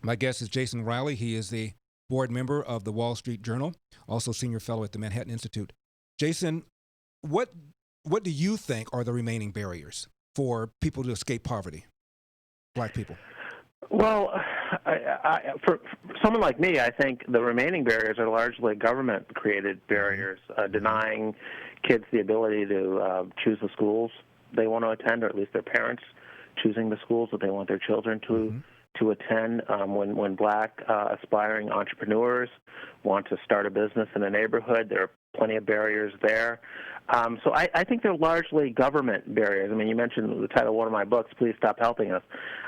My guest is Jason Riley. He is the board member of the Wall Street Journal, also senior fellow at the Manhattan Institute. Jason, what do you think are the remaining barriers for people to escape poverty, Black people? Well, for someone like me, I think the remaining barriers are largely government-created barriers, denying kids the ability to choose the schools they want to attend, or at least their parents choosing the schools that they want their children to attend. When Black aspiring entrepreneurs want to start a business in a neighborhood, there are plenty of barriers there. So I think they're largely government barriers. I mean, you mentioned the title of one of my books, Please Stop Helping Us.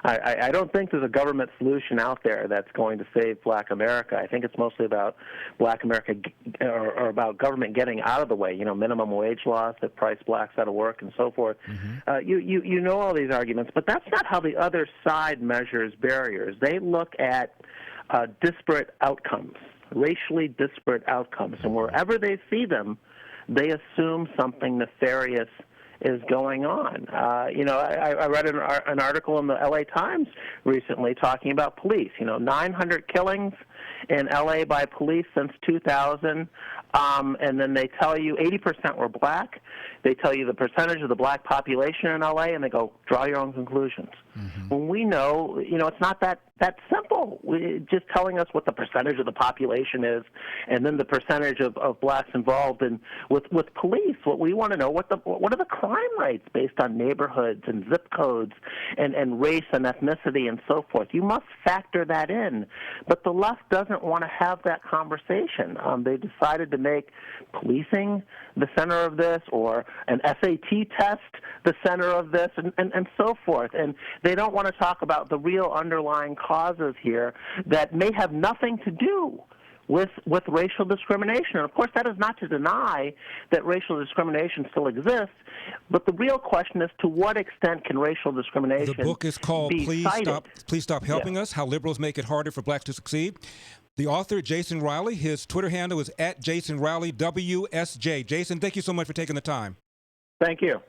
I don't think there's a government solution out there that's going to save Black America. I think it's mostly about Black America or about government getting out of the way, minimum wage laws that price Blacks out of work and so forth. You know all these arguments, but that's not how the other side measures barriers. They look at disparate outcomes, racially disparate outcomes, and wherever they see them, they assume something nefarious is going on. I read an article in the L.A. Times recently talking about police. 900 killings in L.A. by police since 2000, and then they tell you 80% were Black. They tell you the percentage of the Black population in L.A., and they go, draw your own conclusions. When we know, it's not that simple. Just telling us what the percentage of the population is, and then the percentage of Blacks involved in with police. What we want to know, what are the crime rates based on neighborhoods and zip codes and race and ethnicity and so forth. You must factor that in. But the left doesn't want to have that conversation. They decided to make policing the center of this, or an SAT test the center of this, and so forth. And they don't want to talk about the real underlying causes here that may have nothing to do with racial discrimination. And, of course, that is not to deny that racial discrimination still exists, but the real question is, to what extent can racial discrimination The book is called Please Stop Helping Us, How Liberals Make It Harder for Blacks to Succeed. The author, Jason Riley, his Twitter handle is @JasonRileyWSJ. Jason, thank you so much for taking the time. Thank you.